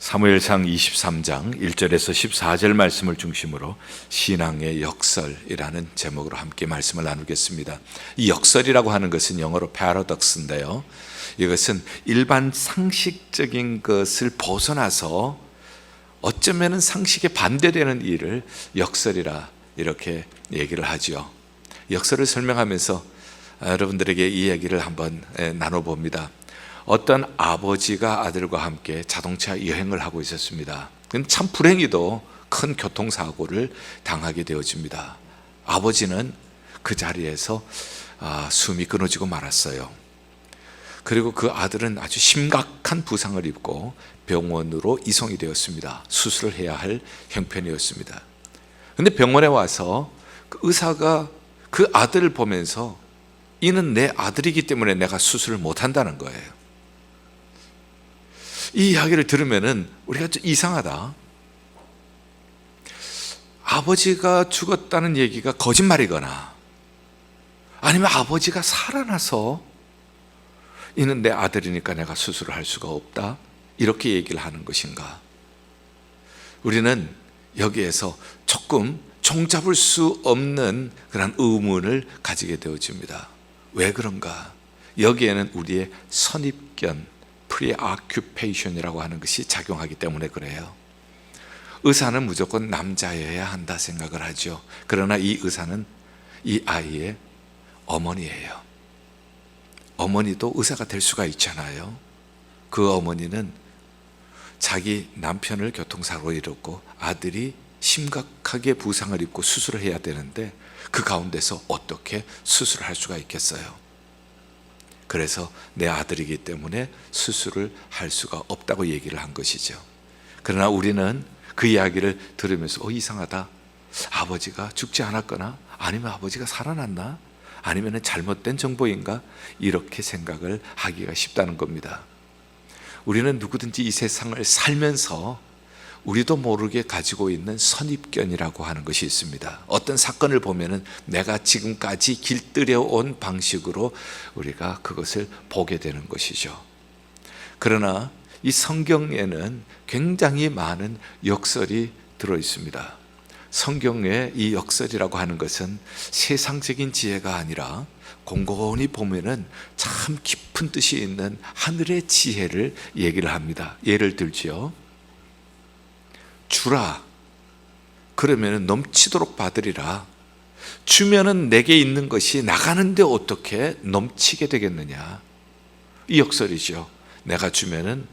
사무엘상 23장 1절에서 14절 말씀을 중심으로 신앙의 역설이라는 제목으로 함께 말씀을 나누겠습니다. 이 역설이라고 하는 것은 영어로 paradox인데요, 이것은 일반 상식적인 것을 벗어나서 어쩌면 상식에 반대되는 일을 역설이라 이렇게 얘기를 하죠. 역설을 설명하면서 여러분들에게 이 얘기를 한번 나눠봅니다. 어떤 아버지가 아들과 함께 자동차 여행을 하고 있었습니다. 참 불행히도 큰 교통사고를 당하게 되어집니다. 아버지는 그 자리에서 숨이 끊어지고 말았어요. 그리고 그 아들은 아주 심각한 부상을 입고 병원으로 이송이 되었습니다. 수술을 해야 할 형편이었습니다. 그런데 병원에 와서 그 의사가 그 아들을 보면서 이는 내 아들이기 때문에 내가 수술을 못한다는 거예요. 이 이야기를 들으면은 우리가 좀 이상하다. 아버지가 죽었다는 얘기가 거짓말이거나 아니면 아버지가 살아나서 이는 내 아들이니까 내가 수술을 할 수가 없다, 이렇게 얘기를 하는 것인가? 우리는 여기에서 조금 종잡을 수 없는 그런 의문을 가지게 되어집니다. 왜 그런가? 여기에는 우리의 선입견, preoccupation이라고 하는 것이 작용하기 때문에 그래요. 의사는 무조건 남자여야 한다 생각을 하죠. 그러나 이 의사는 이 아이의 어머니예요. 어머니도 의사가 될 수가 있잖아요. 그 어머니는 자기 남편을 교통사고로 잃었고 아들이 심각하게 부상을 입고 수술을 해야 되는데 그 가운데서 어떻게 수술을 할 수가 있겠어요? 그래서 내 아들이기 때문에 수술을 할 수가 없다고 얘기를 한 것이죠. 그러나 우리는 그 이야기를 들으면서 이상하다, 아버지가 죽지 않았거나 아니면 아버지가 살아났나, 아니면 잘못된 정보인가, 이렇게 생각을 하기가 쉽다는 겁니다. 우리는 누구든지 이 세상을 살면서 우리도 모르게 가지고 있는 선입견이라고 하는 것이 있습니다. 어떤 사건을 보면은 내가 지금까지 길들여온 방식으로 우리가 그것을 보게 되는 것이죠. 그러나 이 성경에는 굉장히 많은 역설이 들어 있습니다. 성경의 이 역설이라고 하는 것은 세상적인 지혜가 아니라 곰곰이 보면은 참 깊은 뜻이 있는 하늘의 지혜를 얘기를 합니다. 예를 들지요. 주라, 그러면 넘치도록 받으리라. 주면은 내게 있는 것이 나가는데 어떻게 넘치게 되겠느냐. 이 역설이죠. 내가 주면은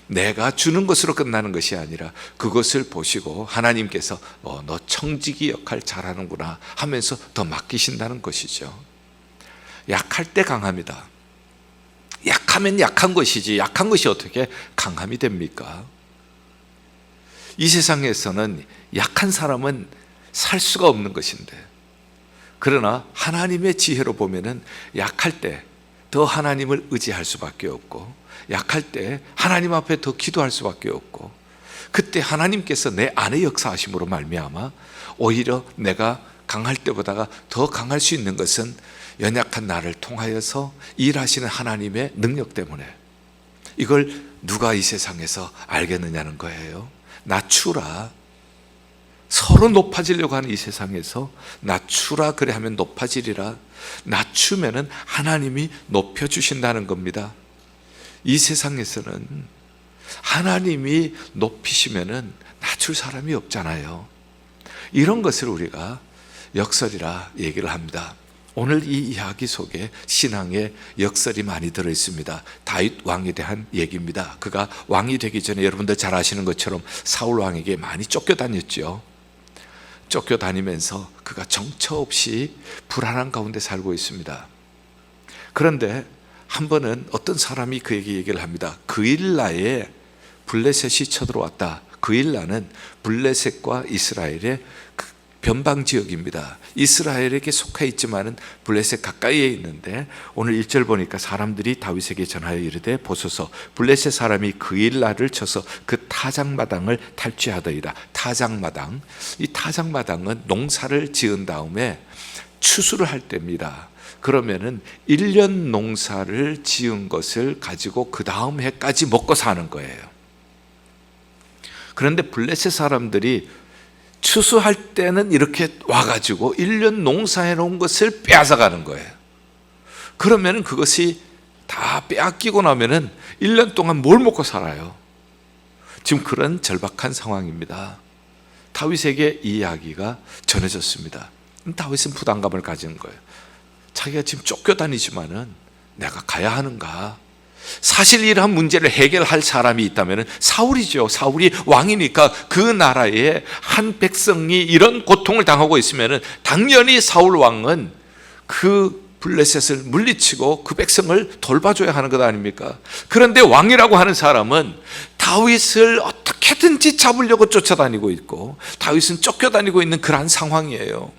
내가 주는 것으로 끝나는 것이 아니라 그것을 보시고 하나님께서 너 청지기 역할 잘하는구나 하면서 더 맡기신다는 것이죠. 약할 때 강합니다. 약하면 약한 것이지 약한 것이 어떻게 강함이 됩니까? 이 세상에서는 약한 사람은 살 수가 없는 것인데, 그러나 하나님의 지혜로 보면은 약할 때 더 하나님을 의지할 수밖에 없고, 약할 때 하나님 앞에 더 기도할 수밖에 없고, 그때 하나님께서 내 안에 역사하심으로 말미암아 오히려 내가 강할 때보다가 더 강할 수 있는 것은 연약한 나를 통하여서 일하시는 하나님의 능력 때문에. 이걸 누가 이 세상에서 알겠느냐는 거예요. 낮추라. 서로 높아지려고 하는 이 세상에서 낮추라, 그래 하면 높아지리라. 낮추면은 하나님이 높여주신다는 겁니다. 이 세상에서는 하나님이 높이시면은 낮출 사람이 없잖아요. 이런 것을 우리가 역설이라 얘기를 합니다. 오늘 이 이야기 속에 신앙의 역설이 많이 들어있습니다. 다윗 왕에 대한 얘기입니다. 그가 왕이 되기 전에 여러분들 잘 아시는 것처럼 사울 왕에게 많이 쫓겨다녔죠. 쫓겨다니면서 그가 정처 없이 불안한 가운데 살고 있습니다. 그런데 한 번은 어떤 사람이 그에게 얘기를 합니다. 그일라에 블레셋이 쳐들어왔다. 그일라는 블레셋과 이스라엘의 변방 지역입니다. 이스라엘에게 속해 있지만은 블레셋 가까이에 있는데, 오늘 1절 보니까 사람들이 다윗에게 전하여 이르되 보소서, 블레셋 사람이 그일라를 쳐서 그 타작마당을 탈취하더이다. 타작마당, 이 타작마당은 농사를 지은 다음에 추수를 할 때입니다. 그러면은 1년 농사를 지은 것을 가지고 그 다음 해까지 먹고 사는 거예요. 그런데 블레셋 사람들이 추수할 때는 이렇게 와가지고 1년 농사해 놓은 것을 빼앗아가는 거예요. 그러면 그것이 다 빼앗기고 나면은 1년 동안 뭘 먹고 살아요? 지금 그런 절박한 상황입니다. 다윗에게 이 이야기가 전해졌습니다. 다윗은 부담감을 가지는 거예요. 자기가 지금 쫓겨다니지만은 내가 가야 하는가? 사실 이러한 문제를 해결할 사람이 있다면 사울이죠. 사울이 왕이니까 그 나라에 한 백성이 이런 고통을 당하고 있으면 당연히 사울 왕은 그 블레셋을 물리치고 그 백성을 돌봐줘야 하는 것 아닙니까? 그런데 왕이라고 하는 사람은 다윗을 어떻게든지 잡으려고 쫓아다니고 있고 다윗은 쫓겨다니고 있는 그러한 상황이에요.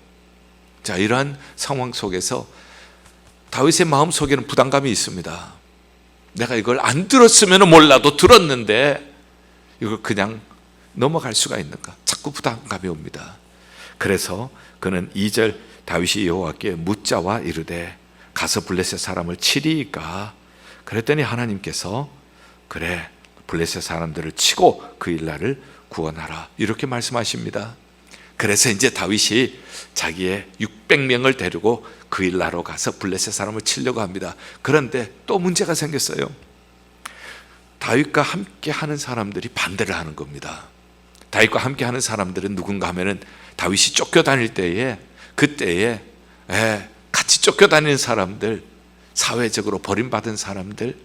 자, 이러한 상황 속에서 다윗의 마음속에는 부담감이 있습니다. 내가 이걸 안 들었으면 몰라도 들었는데 이걸 그냥 넘어갈 수가 있는가? 자꾸 부담감이 옵니다. 그래서 그는 2절 다윗이 여호와께 묻자와 이르되 가서 블레셋 사람을 치리이까? 그랬더니 하나님께서 그래 블레셋 사람들을 치고 그 일날을 구원하라 이렇게 말씀하십니다. 그래서 이제 다윗이 자기의 600명을 데리고 그 일나로 가서 블레셋 사람을 치려고 합니다. 그런데 또 문제가 생겼어요. 다윗과 함께 하는 사람들이 반대를 하는 겁니다. 다윗과 함께 하는 사람들은 누군가 하면은 다윗이 쫓겨다닐 때에 그때에 같이 쫓겨다니는 사람들, 사회적으로 버림받은 사람들,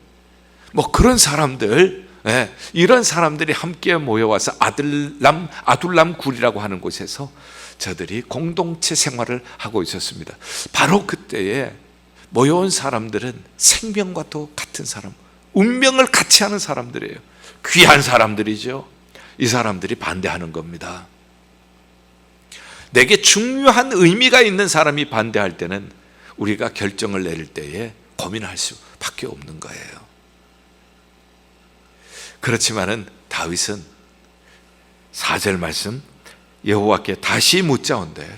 뭐 그런 사람들, 이런 사람들이 함께 모여와서 아둘람 굴이라고 하는 곳에서 저들이 공동체 생활을 하고 있었습니다. 바로 그때에 모여온 사람들은 생명과 도 같은 사람, 운명을 같이 하는 사람들이에요. 귀한 사람들이죠. 이 사람들이 반대하는 겁니다. 내게 중요한 의미가 있는 사람이 반대할 때는 우리가 결정을 내릴 때에 고민할 수밖에 없는 거예요. 그렇지만은 다윗은 4절 말씀 여호와께 다시 묻자온대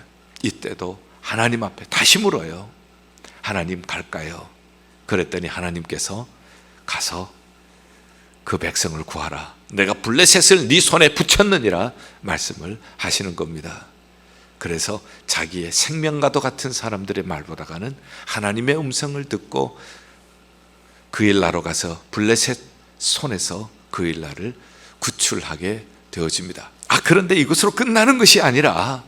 이때도 하나님 앞에 다시 물어요. 하나님 갈까요? 그랬더니 하나님께서 가서 그 백성을 구하라. 내가 블레셋을 네 손에 붙였느니라 말씀을 하시는 겁니다. 그래서 자기의 생명과도 같은 사람들의 말보다가는 하나님의 음성을 듣고 그 일나로 가서 블레셋 손에서 그 일날을 구출하게 되어집니다. 그런데 이것으로 끝나는 것이 아니라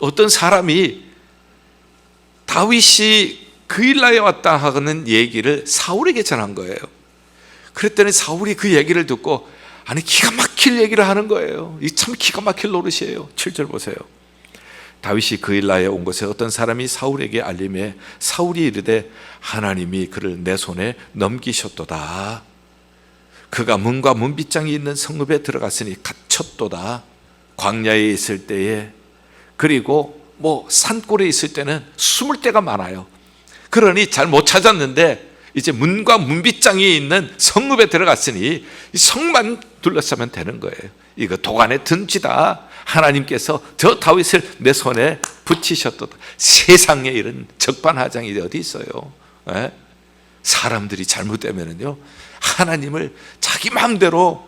어떤 사람이 다윗이 그 일날에 왔다 하는 얘기를 사울에게 전한 거예요. 그랬더니 사울이 그 얘기를 듣고 아니 기가 막힐 얘기를 하는 거예요. 이 참 기가 막힐 노릇이에요. 7절 보세요. 다윗이 그 일날에 온 곳에 어떤 사람이 사울에게 알림해 사울이 이르되 하나님이 그를 내 손에 넘기셨도다. 그가 문과 문빗장이 있는 성읍에 들어갔으니 갇혔도다. 광야에 있을 때에 그리고 산골에 있을 때는 숨을 때가 많아요. 그러니 잘 못 찾았는데 이제 문과 문빗장이 있는 성읍에 들어갔으니 이 성만 둘러싸면 되는 거예요. 이거 도간에 든지다. 하나님께서 저 다윗을 내 손에 붙이셨도다. 세상에 이런 적반하장이 어디 있어요? 사람들이 잘못되면은요 하나님을 자기 마음대로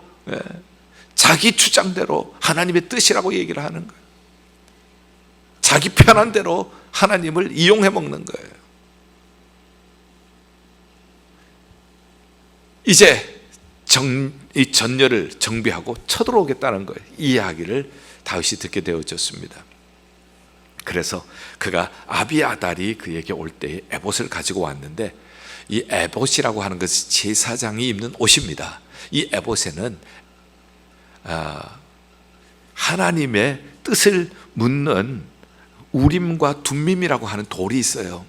자기 주장대로 하나님의 뜻이라고 얘기를 하는 거예요. 자기 편한 대로 하나님을 이용해 먹는 거예요. 이제 이 전열을 정비하고 쳐들어오겠다는 거예요. 이 이야기를 다윗이 듣게 되어졌습니다. 그래서 그가 아비아달이 그에게 올 때에 에봇을 가지고 왔는데 이 에봇이라고 하는 것은 제사장이 입는 옷입니다. 이 에봇에는 하나님의 뜻을 묻는 우림과 둠밈이라고 하는 돌이 있어요.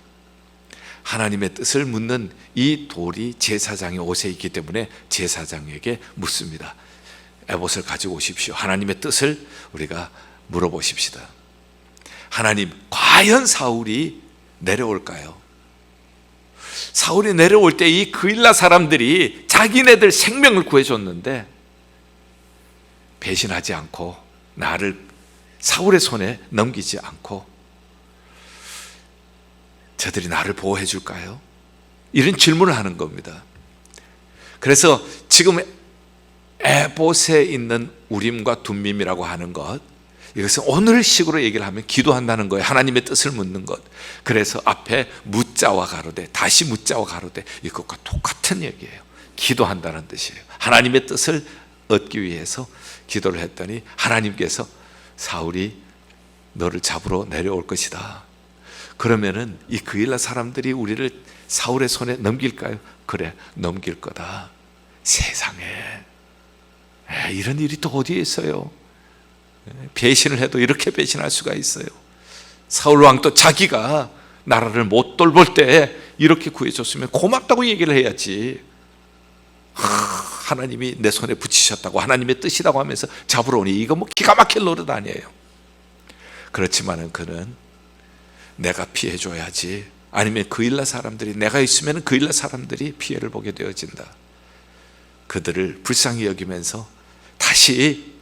하나님의 뜻을 묻는 이 돌이 제사장의 옷에 있기 때문에 제사장에게 묻습니다. 에봇을 가지고 오십시오. 하나님의 뜻을 우리가 물어보십시다. 하나님, 과연 사울이 내려올까요? 사울이 내려올 때 이 그일라 사람들이 자기네들 생명을 구해줬는데 배신하지 않고 나를 사울의 손에 넘기지 않고 저들이 나를 보호해 줄까요? 이런 질문을 하는 겁니다. 그래서 지금 에봇에 있는 우림과 둠밈이라고 하는 것, 이것은 오늘식으로 얘기를 하면 기도한다는 거예요. 하나님의 뜻을 묻는 것. 그래서 앞에 묻자와 가로되, 다시 묻자와 가로되, 이것과 똑같은 얘기예요. 기도한다는 뜻이에요. 하나님의 뜻을 얻기 위해서 기도를 했더니 하나님께서 사울이 너를 잡으러 내려올 것이다. 그러면은 이 그일라 사람들이 우리를 사울의 손에 넘길까요? 그래, 넘길 거다. 세상에 이런 일이 또 어디에 있어요? 배신을 해도 이렇게 배신할 수가 있어요. 사울 왕도 자기가 나라를 못 돌볼 때 이렇게 구해줬으면 고맙다고 얘기를 해야지. 하나님이 내 손에 붙이셨다고, 하나님의 뜻이라고 하면서 잡으러 오니 이거 뭐 기가 막힐 노릇 아니에요. 그렇지만은 그는 내가 피해줘야지, 아니면 그일라 사람들이, 내가 있으면 그일라 사람들이 피해를 보게 되어진다. 그들을 불쌍히 여기면서 다시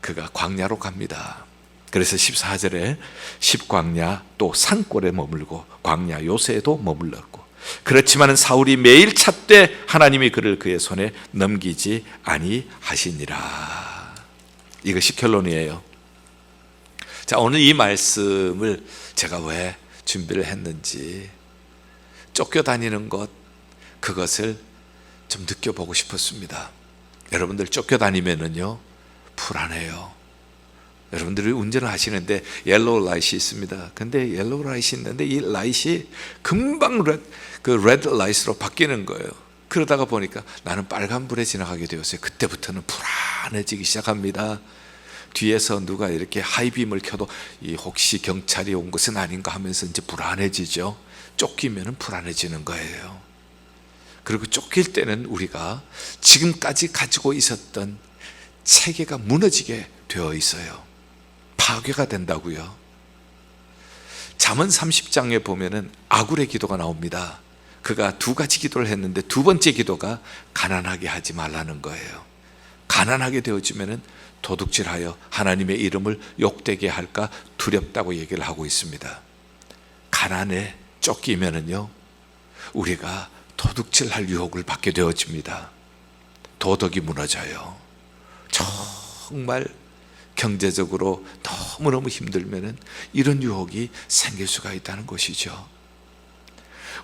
그가 광야로 갑니다. 그래서 14절에 십광야 또 산골에 머물고 광야 요새에도 머물렀고, 그렇지만 사울이 매일 찾되 하나님이 그를 그의 손에 넘기지 아니하시니라. 이것이 결론이에요. 자, 오늘 이 말씀을 제가 왜 준비를 했는지, 쫓겨다니는 것, 그것을 좀 느껴보고 싶었습니다. 여러분들 쫓겨다니면은요 불안해요. 여러분들이 운전을 하시는데 옐로우 라이트이 있습니다. 근데 옐로우 라이트이 있는데 이 라이트이 금방 레드 라이트로 바뀌는 거예요. 그러다가 보니까 나는 빨간불에 지나가게 되었어요. 그때부터는 불안해지기 시작합니다. 뒤에서 누가 이렇게 하이빔을 켜도 혹시 경찰이 온 것은 아닌가 하면서 이제 불안해지죠. 쫓기면 불안해지는 거예요. 그리고 쫓길 때는 우리가 지금까지 가지고 있었던 체계가 무너지게 되어 있어요. 파괴가 된다고요. 잠언 30장에 보면은 아굴의 기도가 나옵니다. 그가 두 가지 기도를 했는데 두 번째 기도가 가난하게 하지 말라는 거예요. 가난하게 되어지면은 도둑질하여 하나님의 이름을 욕되게 할까 두렵다고 얘기를 하고 있습니다. 가난에 쫓기면은요 우리가 도둑질할 유혹을 받게 되어집니다. 도덕이 무너져요. 정말 경제적으로 너무너무 힘들면은 이런 유혹이 생길 수가 있다는 것이죠.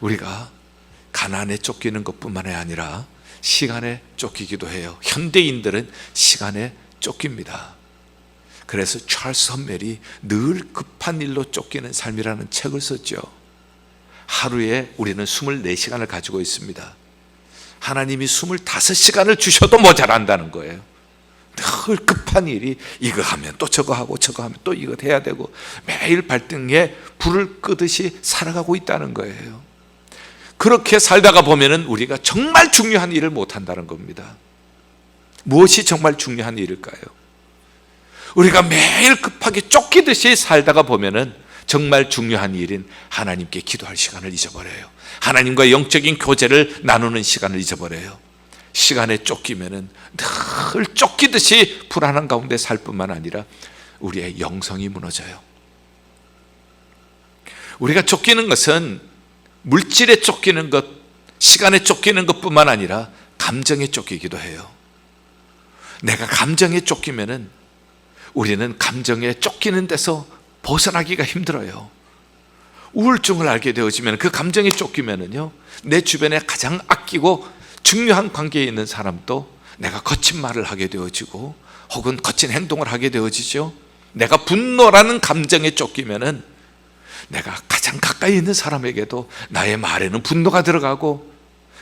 우리가 가난에 쫓기는 것뿐만 아니라 시간에 쫓기기도 해요. 현대인들은 시간에 쫓깁니다. 그래서 찰스 험멜이 늘 급한 일로 쫓기는 삶이라는 책을 썼죠. 하루에 우리는 24시간을 가지고 있습니다. 하나님이 25시간을 주셔도 모자란다는 거예요. 늘 급한 일이 이거 하면 또 저거 하고 저거 하면 또 이거 해야 되고 매일 발등에 불을 끄듯이 살아가고 있다는 거예요. 그렇게 살다가 보면은 우리가 정말 중요한 일을 못한다는 겁니다. 무엇이 정말 중요한 일일까요? 우리가 매일 급하게 쫓기듯이 살다가 보면은 정말 중요한 일인 하나님께 기도할 시간을 잊어버려요. 하나님과 영적인 교제를 나누는 시간을 잊어버려요. 시간에 쫓기면은 늘 쫓기듯이 불안한 가운데 살 뿐만 아니라 우리의 영성이 무너져요. 우리가 쫓기는 것은 물질에 쫓기는 것, 시간에 쫓기는 것뿐만 아니라 감정에 쫓기기도 해요. 내가 감정에 쫓기면은 우리는 감정에 쫓기는 데서 벗어나기가 힘들어요. 우울증을 앓게 되어지면 그 감정에 쫓기면은요 내 주변에 가장 아끼고 중요한 관계에 있는 사람도 내가 거친 말을 하게 되어지고 혹은 거친 행동을 하게 되어지죠. 내가 분노라는 감정에 쫓기면은 내가 가장 가까이 있는 사람에게도 나의 말에는 분노가 들어가고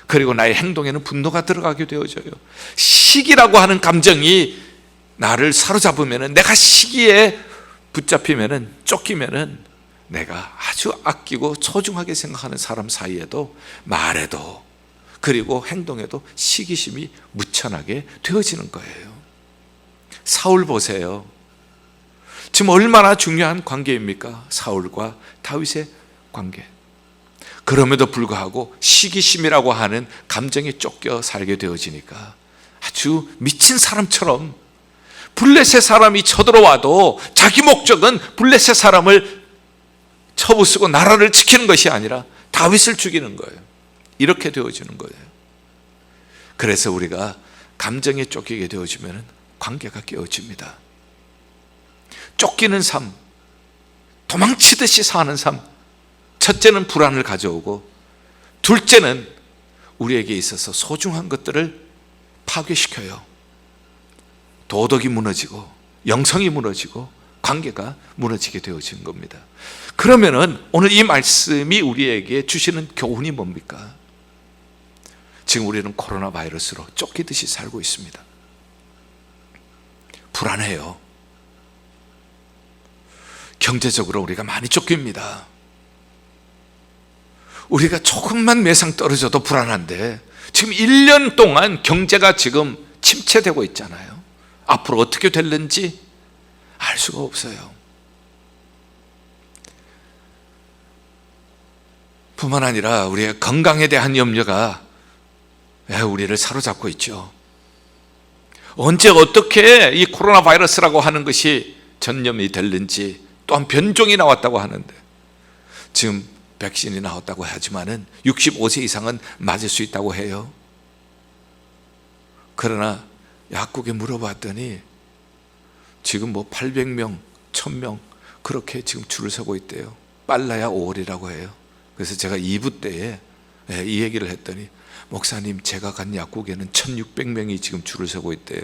그리고 나의 행동에는 분노가 들어가게 되어져요. 시기라고 하는 감정이 나를 사로잡으면은, 내가 시기에 붙잡히면은, 쫓기면은 내가 아주 아끼고 소중하게 생각하는 사람 사이에도 말에도 그리고 행동에도 시기심이 묻혀나게 되어지는 거예요. 사울 보세요. 지금 얼마나 중요한 관계입니까? 사울과 다윗의 관계. 그럼에도 불구하고 시기심이라고 하는 감정에 쫓겨 살게 되어지니까 아주 미친 사람처럼 블레셋 사람이 쳐들어와도 자기 목적은 블레셋 사람을 쳐부수고 나라를 지키는 것이 아니라 다윗을 죽이는 거예요. 이렇게 되어지는 거예요. 그래서 우리가 감정에 쫓기게 되어지면 관계가 깨어집니다. 쫓기는 삶, 도망치듯이 사는 삶, 첫째는 불안을 가져오고 둘째는 우리에게 있어서 소중한 것들을 파괴시켜요. 도덕이 무너지고 영성이 무너지고 관계가 무너지게 되어진 겁니다. 그러면은 오늘 이 말씀이 우리에게 주시는 교훈이 뭡니까? 지금 우리는 코로나 바이러스로 쫓기듯이 살고 있습니다. 불안해요. 경제적으로 우리가 많이 쫓깁니다. 우리가 조금만 매상 떨어져도 불안한데 지금 1년 동안 경제가 지금 침체되고 있잖아요. 앞으로 어떻게 될는지 알 수가 없어요. 뿐만 아니라 우리의 건강에 대한 염려가 우리를 사로잡고 있죠. 언제 어떻게 이 코로나 바이러스라고 하는 것이 전염이 될는지, 또한 변종이 나왔다고 하는데 지금 백신이 나왔다고 하지만은 65세 이상은 맞을 수 있다고 해요. 그러나 약국에 물어봤더니 지금 뭐 800명, 1000명 그렇게 지금 줄을 서고 있대요. 빨라야 5월이라고 해요. 그래서 제가 2부 때에 이 얘기를 했더니 목사님, 제가 간 약국에는 1600명이 지금 줄을 서고 있대요.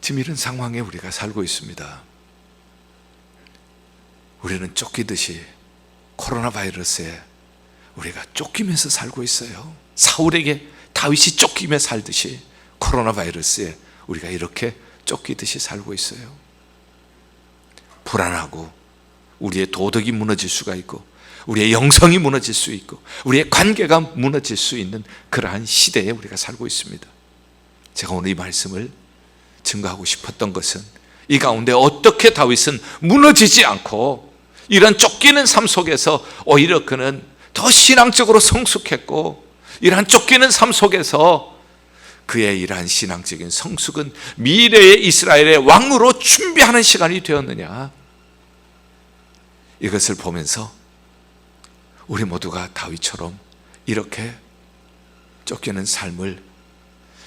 지금 이런 상황에 우리가 살고 있습니다. 우리는 쫓기듯이 코로나 바이러스에 우리가 쫓기면서 살고 있어요. 사울에게 다윗이 쫓기며 살듯이 코로나 바이러스에 우리가 이렇게 쫓기듯이 살고 있어요. 불안하고 우리의 도덕이 무너질 수가 있고 우리의 영성이 무너질 수 있고 우리의 관계가 무너질 수 있는 그러한 시대에 우리가 살고 있습니다. 제가 오늘 이 말씀을 증거하고 싶었던 것은 이 가운데 어떻게 다윗은 무너지지 않고 이런 쫓기는 삶 속에서 오히려 그는 더 신앙적으로 성숙했고, 이러한 쫓기는 삶 속에서 그의 이러한 신앙적인 성숙은 미래의 이스라엘의 왕으로 준비하는 시간이 되었느냐, 이것을 보면서 우리 모두가 다윗처럼 이렇게 쫓기는 삶을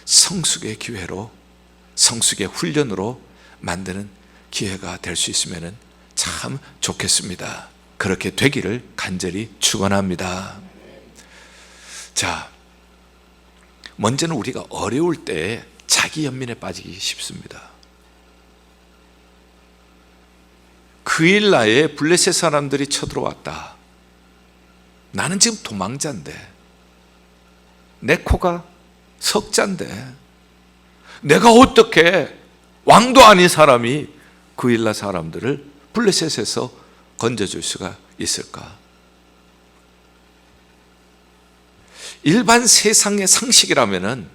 성숙의 기회로, 성숙의 훈련으로 만드는 기회가 될 수 있으면 참 좋겠습니다. 그렇게 되기를 간절히 축원합니다. 자, 먼저는 우리가 어려울 때 자기 연민에 빠지기 쉽습니다. 그 일나에 블레셋 사람들이 쳐들어왔다. 나는 지금 도망자인데, 내 코가 석자인데 내가 어떻게 왕도 아닌 사람이 그 일나 사람들을 블레셋에서 건져줄 수가 있을까? 일반 세상의 상식이라면은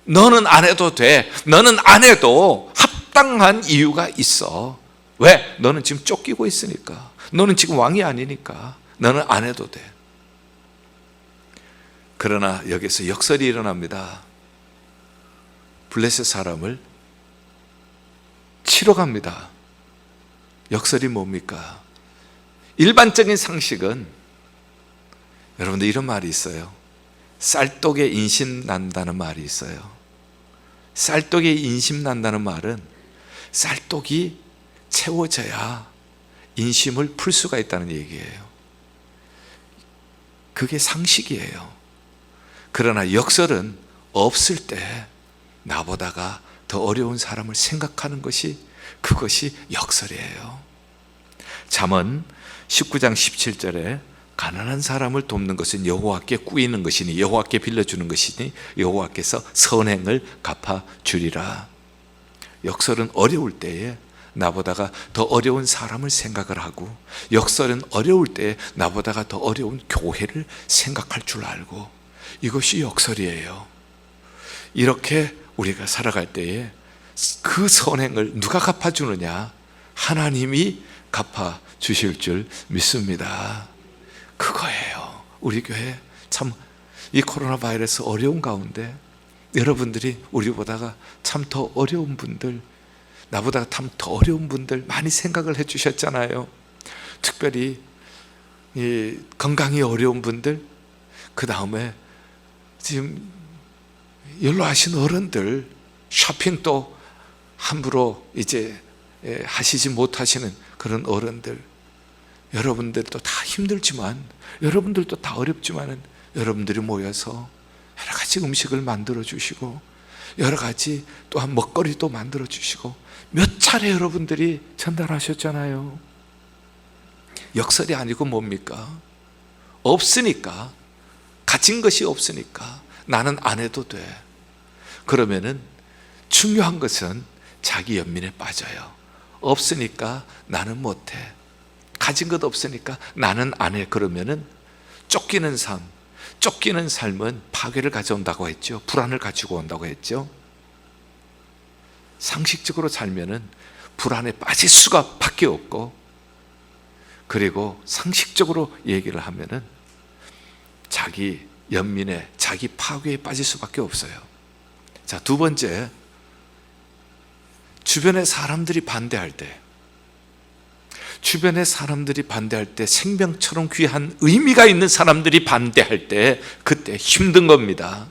너는 안 해도 돼, 너는 안 해도 합당한 이유가 있어. 왜? 너는 지금 쫓기고 있으니까, 너는 지금 왕이 아니니까 너는 안 해도 돼. 그러나 여기서 역설이 일어납니다. 블레셋 사람을 치러 갑니다. 역설이 뭡니까? 일반적인 상식은, 여러분들 이런 말이 있어요. 쌀독에 인심 난다는 말이 있어요. 쌀독에 인심 난다는 말은 쌀독이 채워져야 인심을 풀 수가 있다는 얘기예요. 그게 상식이에요. 그러나 역설은 없을 때 나보다가 더 어려운 사람을 생각하는 것이, 그것이 역설이에요. 잠언 19장 17절에 가난한 사람을 돕는 것은 여호와께 꾸이는 것이니 여호와께 빌려주는 것이니 여호와께서 선행을 갚아주리라. 역설은 어려울 때에 나보다가 더 어려운 사람을 생각을 하고, 역설은 어려울 때에 나보다가 더 어려운 교회를 생각할 줄 알고, 이것이 역설이에요. 이렇게 우리가 살아갈 때에 그 선행을 누가 갚아주느냐? 하나님이 갚아주실 줄 믿습니다. 그거예요. 우리 교회 참 이 코로나 바이러스 어려운 가운데 여러분들이 우리보다가 참 더 어려운 분들, 나보다 참 더 어려운 분들 많이 생각을 해 주셨잖아요. 특별히 이 건강이 어려운 분들, 그 다음에 지금 연로하신 어른들 쇼핑도 함부로 이제 하시지 못하시는 그런 어른들, 여러분들도 다 힘들지만, 여러분들도 다 어렵지만은 여러분들이 모여서 여러 가지 음식을 만들어 주시고 여러 가지 또한 먹거리도 만들어 주시고 몇 차례 여러분들이 전달하셨잖아요. 역설이 아니고 뭡니까? 없으니까, 가진 것이 없으니까 나는 안 해도 돼. 그러면은 중요한 것은 자기 연민에 빠져요. 없으니까 나는 못해, 가진 것 없으니까 나는 안 해. 그러면은 쫓기는 삶은 파괴를 가져온다고 했죠. 불안을 가지고 온다고 했죠. 상식적으로 살면은 불안에 빠질 수가 밖에 없고, 그리고 상식적으로 얘기를 하면은 자기 연민에, 자기 파괴에 빠질 수밖에 없어요. 자, 두 번째, 주변의 사람들이 반대할 때, 생명처럼 귀한 의미가 있는 사람들이 반대할 때, 그때 힘든 겁니다.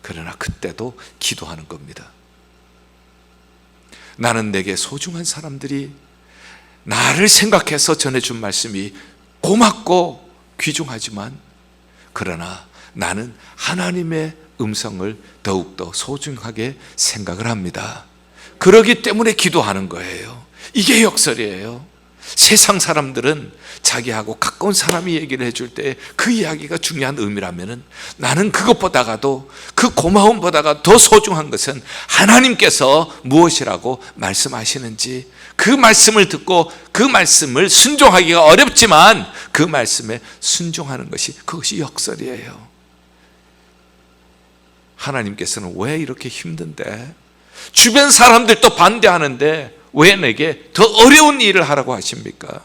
그러나 그때도 기도하는 겁니다. 나는 내게 소중한 사람들이 나를 생각해서 전해준 말씀이 고맙고 귀중하지만, 그러나 나는 하나님의 음성을 더욱더 소중하게 생각을 합니다. 그러기 때문에 기도하는 거예요. 이게 역설이에요. 세상 사람들은 자기하고 가까운 사람이 얘기를 해줄 때 그 이야기가 중요한 의미라면은, 나는 그것보다가도, 그 고마움보다가 더 소중한 것은 하나님께서 무엇이라고 말씀하시는지, 그 말씀을 듣고 그 말씀을 순종하기가 어렵지만 그 말씀에 순종하는 것이, 그것이 역설이에요. 하나님께서는 왜 이렇게 힘든데, 주변 사람들도 반대하는데 왜 내게 더 어려운 일을 하라고 하십니까?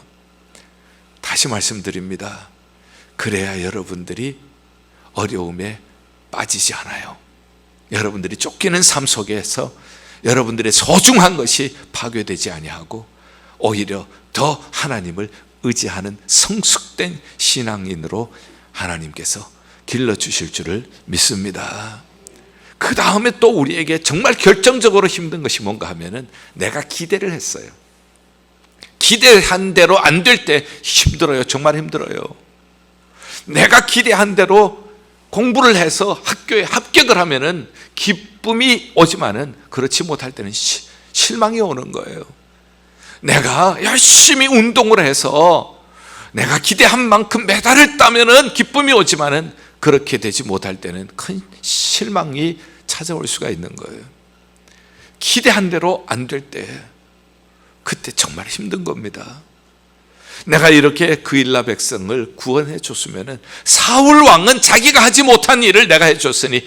다시 말씀드립니다. 그래야 여러분들이 어려움에 빠지지 않아요. 여러분들이 쫓기는 삶 속에서 여러분들의 소중한 것이 파괴되지 아니하고 오히려 더 하나님을 의지하는 성숙된 신앙인으로 하나님께서 길러주실 줄을 믿습니다. 그 다음에 또 우리에게 정말 결정적으로 힘든 것이 뭔가 하면은, 내가 기대를 했어요. 기대한 대로 안 될 때 힘들어요. 정말 힘들어요. 내가 기대한 대로 공부를 해서 학교에 합격을 하면은 기쁨이 오지만은, 그렇지 못할 때는 실망이 오는 거예요. 내가 열심히 운동을 해서 내가 기대한 만큼 메달을 따면은 기쁨이 오지만은, 그렇게 되지 못할 때는 큰 실망이 찾아올 수가 있는 거예요. 기대한 대로 안 될 때, 그때 정말 힘든 겁니다. 내가 이렇게 그일라 백성을 구원해 줬으면은, 사울 왕은 자기가 하지 못한 일을 내가 해줬으니,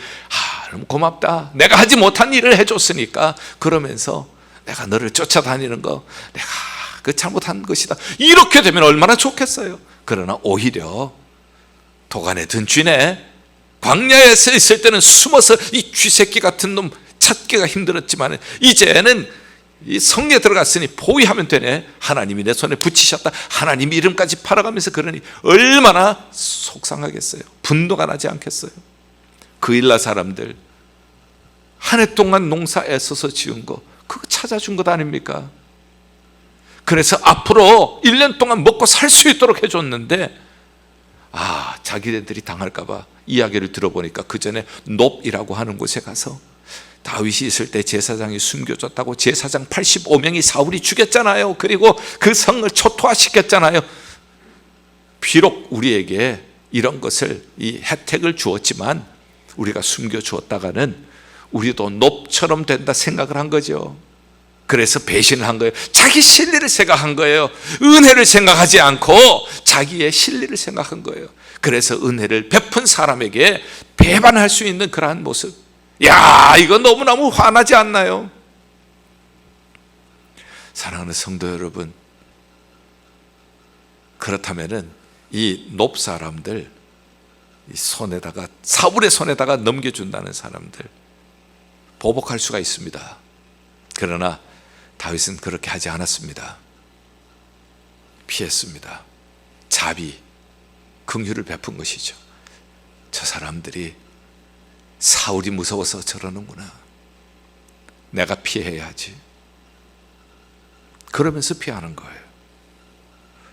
너무 고맙다, 내가 하지 못한 일을 해줬으니까, 그러면서 내가 너를 쫓아다니는 거 내가 그 잘못한 것이다, 이렇게 되면 얼마나 좋겠어요. 그러나 오히려 도간에 든 쥐네, 광야에서 있을 때는 숨어서 이 쥐새끼 같은 놈 찾기가 힘들었지만 이제는 이 성에 들어갔으니 포위하면 되네, 하나님이 내 손에 붙이셨다, 하나님 이름까지 팔아가면서 그러니 얼마나 속상하겠어요. 분노가 나지 않겠어요. 그일라 사람들 한 해 동안 농사 애써서 지은 거, 그거 찾아준 것 아닙니까? 그래서 앞으로 1년 동안 먹고 살 수 있도록 해줬는데, 자기네들이 당할까 봐 이야기를 들어보니까 그 전에 놉이라고 하는 곳에 가서 다윗이 있을 때 제사장이 숨겨졌다고 제사장 85명이 사울이 죽였잖아요. 그리고 그 성을 초토화시켰잖아요. 비록 우리에게 이런 것을, 이 혜택을 주었지만 우리가 숨겨주었다가는 우리도 놉처럼 된다 생각을 한 거죠. 그래서 배신을 한 거예요. 자기 실리를 생각한 거예요. 은혜를 생각하지 않고 자기의 실리를 생각한 거예요. 그래서 은혜를 베푼 사람에게 배반할 수 있는 그러한 모습, 이거 너무너무 화나지 않나요? 사랑하는 성도 여러분, 그렇다면은 이 놉 사람들, 이 손에다가, 사울의 손에다가 넘겨준다는 사람들 보복할 수가 있습니다. 그러나 다윗은 그렇게 하지 않았습니다. 피했습니다. 자비, 긍휼을 베푼 것이죠. 저 사람들이 사울이 무서워서 저러는구나, 내가 피해야지, 그러면서 피하는 거예요.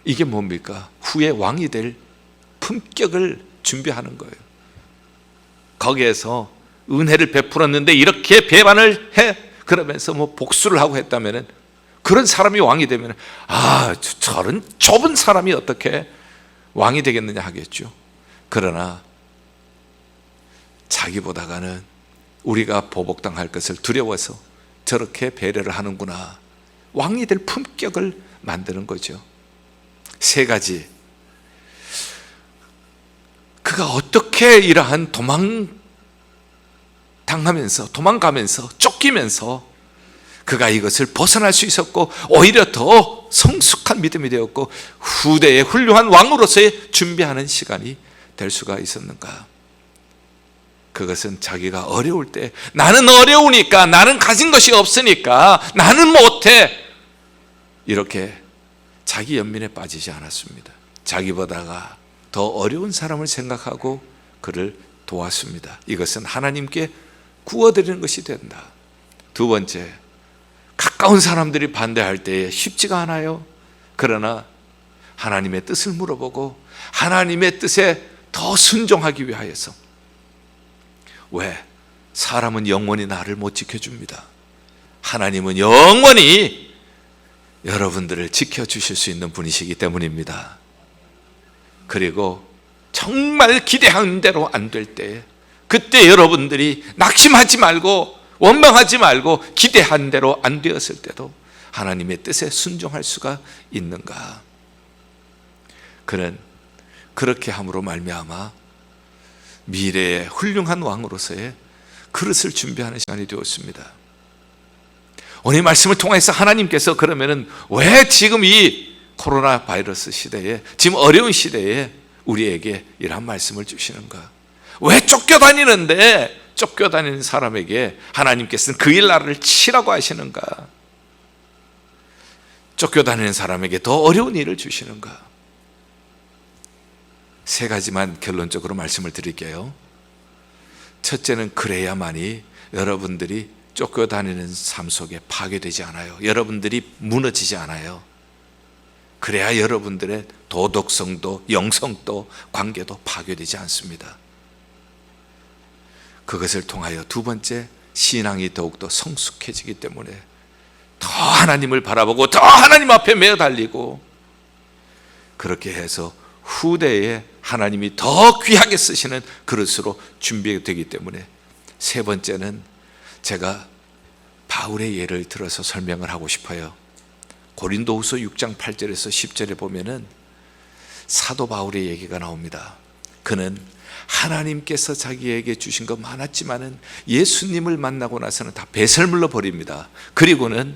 이게 뭡니까? 후에 왕이 될 품격을 준비하는 거예요. 거기에서 은혜를 베풀었는데 이렇게 배반을 해, 그러면서 뭐 복수를 하고 했다면, 그런 사람이 왕이 되면 저런 좁은 사람이 어떻게 왕이 되겠느냐 하겠죠. 그러나 자기보다가는 우리가 보복당할 것을 두려워서 저렇게 배려를 하는구나, 왕이 될 품격을 만드는 거죠. 세 가지, 그가 어떻게 이러한 도망가면서 쫓기면서 그가 이것을 벗어날 수 있었고, 오히려 더 성숙한 믿음이 되었고 후대의 훌륭한 왕으로서의 준비하는 시간이 될 수가 있었는가? 그것은 자기가 어려울 때, 나는 어려우니까, 나는 가진 것이 없으니까, 나는 못해, 이렇게 자기 연민에 빠지지 않았습니다. 자기보다가 더 어려운 사람을 생각하고 그를 도왔습니다. 이것은 하나님께 구워드리는 것이 된다. 두 번째, 가까운 사람들이 반대할 때에 쉽지가 않아요. 그러나 하나님의 뜻을 물어보고 하나님의 뜻에 더 순종하기 위하여서, 왜? 사람은 영원히 나를 못 지켜줍니다. 하나님은 영원히 여러분들을 지켜주실 수 있는 분이시기 때문입니다. 그리고 정말 기대한 대로 안 될 때, 그때 여러분들이 낙심하지 말고 원망하지 말고 기대한 대로 안 되었을 때도 하나님의 뜻에 순종할 수가 있는가? 그는 그렇게 함으로 말미암아 미래의 훌륭한 왕으로서의 그릇을 준비하는 시간이 되었습니다. 오늘 말씀을 통해서 하나님께서 그러면은 왜 지금 이 코로나 바이러스 시대에, 지금 어려운 시대에 우리에게 이러한 말씀을 주시는가? 왜 쫓겨다니는 사람에게 하나님께서는 그 일날을 치라고 하시는가? 쫓겨다니는 사람에게 더 어려운 일을 주시는가? 세 가지만 결론적으로 말씀을 드릴게요. 첫째는, 그래야만이 여러분들이 쫓겨다니는 삶 속에 파괴되지 않아요. 여러분들이 무너지지 않아요. 그래야 여러분들의 도덕성도 영성도 관계도 파괴되지 않습니다. 그것을 통하여 두 번째, 신앙이 더욱더 성숙해지기 때문에 더 하나님을 바라보고 더 하나님 앞에 매어 달리고, 그렇게 해서 후대에 하나님이 더 귀하게 쓰시는 그릇으로 준비되기 때문에, 세 번째는 제가 바울의 예를 들어서 설명을 하고 싶어요. 고린도후서 6장 8절에서 10절에 보면은 사도 바울의 얘기가 나옵니다. 그는 하나님께서 자기에게 주신 것 많았지만은 예수님을 만나고 나서는 다 배설물로 버립니다. 그리고는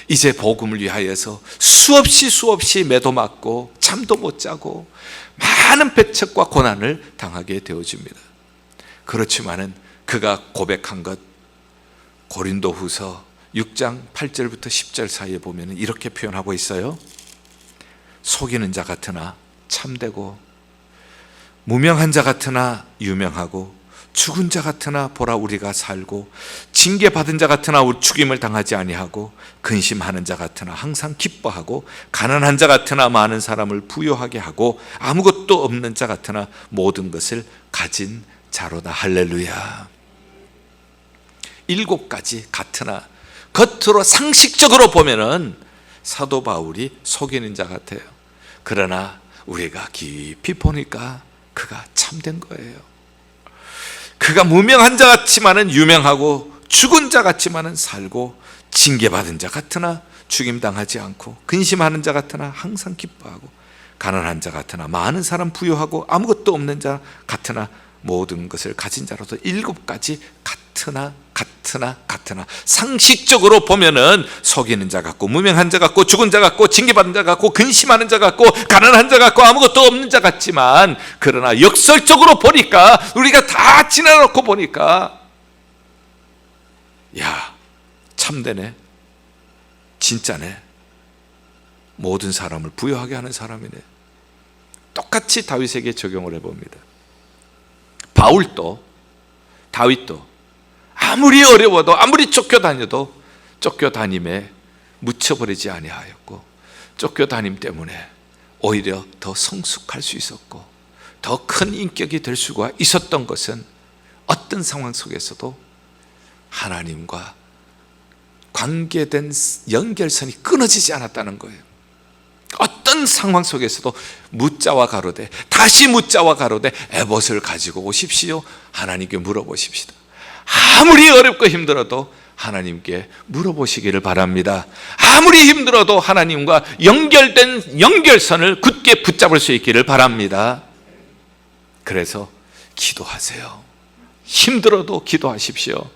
이제 복음을 위하여서 수없이 매도 맞고 잠도 못 자고 많은 배척과 고난을 당하게 되어집니다. 그렇지만은 그가 고백한 것, 고린도후서 6장 8절부터 10절 사이에 보면 이렇게 표현하고 있어요. 속이는 자 같으나 참되고, 무명한 자 같으나 유명하고, 죽은 자 같으나 보라 우리가 살고, 징계받은 자 같으나 죽임을 당하지 아니하고, 근심하는 자 같으나 항상 기뻐하고, 가난한 자 같으나 많은 사람을 부유하게 하고, 아무것도 없는 자 같으나 모든 것을 가진 자로다. 할렐루야. 7가지 같으나, 겉으로 상식적으로 보면은 사도 바울이 속이는 자 같아요. 그러나 우리가 깊이 보니까 그가 참된 거예요. 그가 무명한 자 같지만은 유명하고, 죽은 자 같지만은 살고, 징계받은 자 같으나 죽임당하지 않고, 근심하는 자 같으나 항상 기뻐하고, 가난한 자 같으나 많은 사람 부유하고, 아무것도 없는 자 같으나 모든 것을 가진 자로서 7가지 같으나 상식적으로 보면은 속이는 자 같고, 무명한 자 같고, 죽은 자 같고, 징계받은 자 같고, 근심하는 자 같고, 가난한 자 같고, 아무것도 없는 자 같지만, 그러나 역설적으로 보니까, 우리가 다 지나놓고 보니까, 야, 참되네, 진짜네, 모든 사람을 부유하게 하는 사람이네. 똑같이 다윗에게 적용을 해봅니다. 다윗도 아무리 어려워도 아무리 쫓겨다녀도 쫓겨다님에 묻혀버리지 아니하였고, 쫓겨다님 때문에 오히려 더 성숙할 수 있었고 더 큰 인격이 될 수가 있었던 것은 어떤 상황 속에서도 하나님과 관계된 연결선이 끊어지지 않았다는 거예요. 어떤 상황 속에서도 묻자와 가로되 다시 묻자와 가로되 에봇을 가지고 오십시오. 하나님께 물어보십시다. 아무리 어렵고 힘들어도 하나님께 물어보시기를 바랍니다. 아무리 힘들어도 하나님과 연결된 연결선을 굳게 붙잡을 수 있기를 바랍니다. 그래서 기도하세요. 힘들어도 기도하십시오.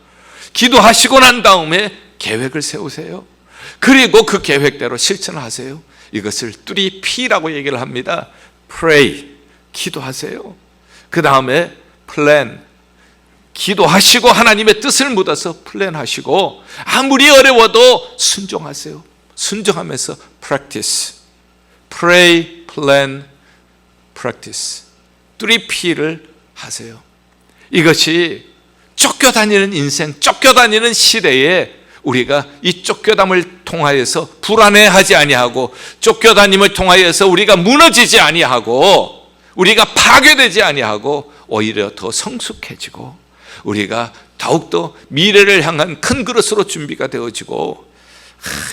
기도하시고 난 다음에 계획을 세우세요. 그리고 그 계획대로 실천하세요. 이것을 3P라고 얘기를 합니다. Pray, 기도하세요. 그 다음에 Plan, 기도하시고 하나님의 뜻을 묻어서 플랜하시고, 아무리 어려워도 순종하세요. 순종하면서 Practice, Pray, Plan, Practice, 3P를 하세요. 이것이 쫓겨다니는 인생, 쫓겨다니는 시대에 우리가 이 쫓겨담을 통하여서 불안해하지 아니하고, 쫓겨다님을 통하여서 우리가 무너지지 아니하고, 우리가 파괴되지 아니하고 오히려 더 성숙해지고 우리가 더욱더 미래를 향한 큰 그릇으로 준비가 되어지고.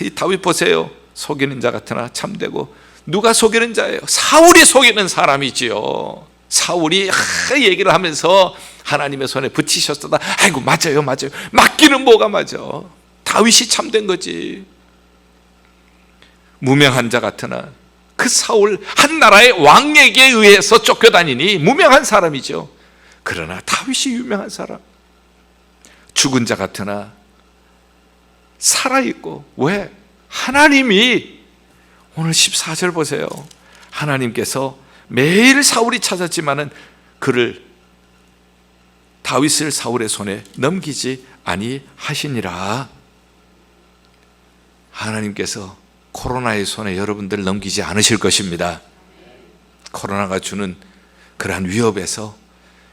이 다윗 보세요. 속이는 자 같으나 참되고. 누가 속이는 자예요? 사울이 속이는 사람이지요. 사울이 얘기를 하면서 하나님의 손에 붙이셨다. 아이고 맞아요. 맞기는 뭐가 맞아. 다윗이 참된 거지. 무명한 자 같으나, 그 사울 한 나라의 왕에게 의해서 쫓겨다니니 무명한 사람이죠. 그러나 다윗이 유명한 사람. 죽은 자 같으나 살아있고. 왜? 하나님이, 오늘 14절 보세요. 하나님께서 매일 사울이 찾았지만은 다윗을 사울의 손에 넘기지 아니하시니라. 하나님께서 코로나의 손에 여러분들 넘기지 않으실 것입니다. 코로나가 주는 그러한 위협에서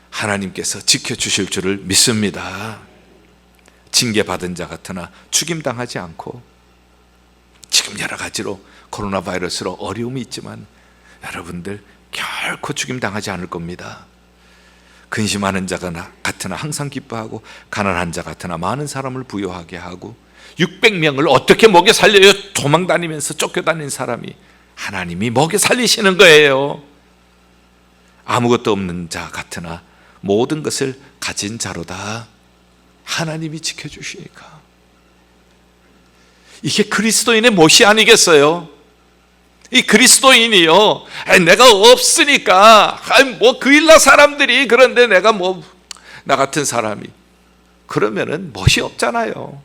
하나님께서 지켜주실 줄을 믿습니다. 징계받은 자 같으나 죽임당하지 않고, 지금 여러 가지로 코로나 바이러스로 어려움이 있지만 여러분들 결코 죽임당하지 않을 겁니다. 근심하는 자 같으나 항상 기뻐하고, 가난한 자 같으나 많은 사람을 부유하게 하고. 600명을 어떻게 먹여 살려요? 도망다니면서 쫓겨다닌 사람이. 하나님이 먹여 살리시는 거예요. 아무것도 없는 자 같으나 모든 것을 가진 자로다. 하나님이 지켜주시니까. 이게 그리스도인의 몫이 아니겠어요? 이 그리스도인이요, 내가 없으니까 그 일나 사람들이, 그런데 내가 나 같은 사람이, 그러면은 멋이 없잖아요.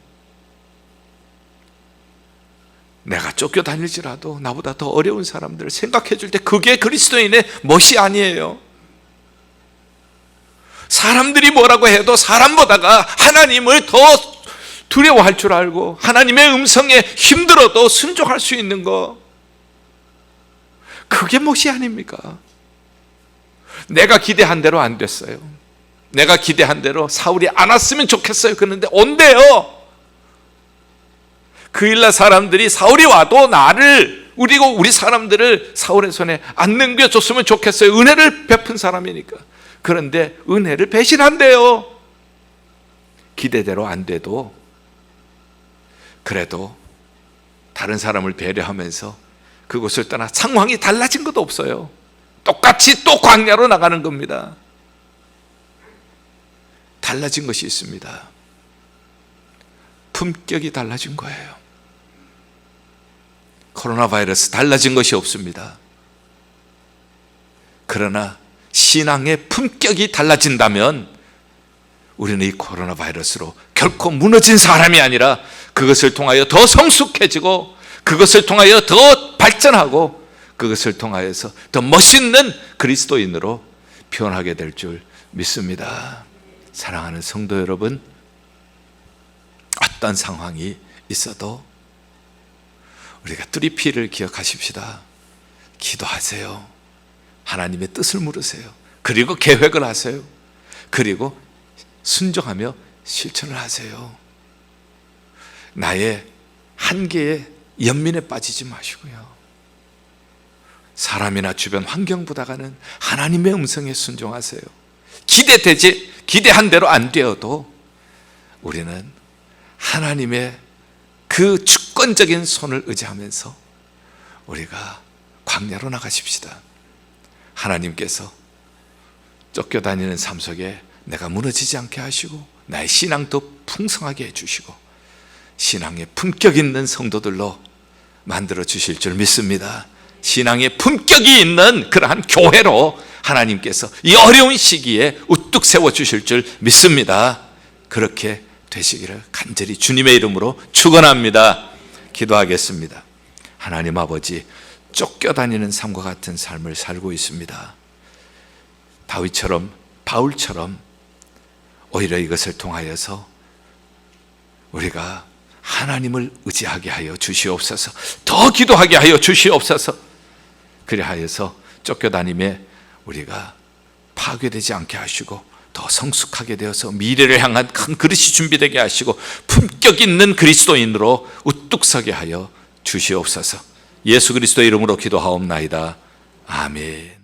내가 쫓겨다닐지라도 나보다 더 어려운 사람들을 생각해 줄 때, 그게 그리스도인의 멋이 아니에요. 사람들이 뭐라고 해도 사람보다가 하나님을 더 두려워할 줄 알고, 하나님의 음성에 힘들어도 순종할 수 있는 거, 그게 몫이 아닙니까? 내가 기대한 대로 안 됐어요. 내가 기대한 대로 사울이 안 왔으면 좋겠어요. 그런데 온대요. 그 일날 사람들이 사울이 와도 우리 사람들을 사울의 손에 안 넘겨줬으면 좋겠어요. 은혜를 베푼 사람이니까. 그런데 은혜를 배신한대요. 기대대로 안 돼도 그래도 다른 사람을 배려하면서 그곳을 떠나 상황이 달라진 것도 없어요. 똑같이 또 광야로 나가는 겁니다. 달라진 것이 있습니다. 품격이 달라진 거예요. 코로나 바이러스 달라진 것이 없습니다. 그러나 신앙의 품격이 달라진다면 우리는 이 코로나 바이러스로 결코 무너진 사람이 아니라 그것을 통하여 더 성숙해지고, 그것을 통하여 더 발전하고, 그것을 통하여서 더 멋있는 그리스도인으로 변하게 될 줄 믿습니다. 사랑하는 성도 여러분, 어떤 상황이 있어도 우리가 3P를 기억하십시다. 기도하세요. 하나님의 뜻을 물으세요. 그리고 계획을 하세요. 그리고 순종하며 실천을 하세요. 나의 한계에 연민에 빠지지 마시고요. 사람이나 주변 환경보다는 하나님의 음성에 순종하세요. 기대한 대로 안 되어도 우리는 하나님의 그 주권적인 손을 의지하면서 우리가 광야로 나가십시다. 하나님께서 쫓겨다니는 삶 속에 내가 무너지지 않게 하시고 나의 신앙도 풍성하게 해주시고 신앙의 품격 있는 성도들로 만들어 주실 줄 믿습니다. 신앙의 품격이 있는 그러한 교회로 하나님께서 이 어려운 시기에 우뚝 세워주실 줄 믿습니다. 그렇게 되시기를 간절히 주님의 이름으로 축원합니다. 기도하겠습니다. 하나님 아버지, 쫓겨다니는 삶과 같은 삶을 살고 있습니다. 다윗처럼 바울처럼 오히려 이것을 통하여서 우리가 하나님을 의지하게 하여 주시옵소서. 더 기도하게 하여 주시옵소서. 그리하여서 쫓겨다님에 우리가 파괴되지 않게 하시고 더 성숙하게 되어서 미래를 향한 큰 그릇이 준비되게 하시고 품격 있는 그리스도인으로 우뚝 서게 하여 주시옵소서. 예수 그리스도의 이름으로 기도하옵나이다. 아멘.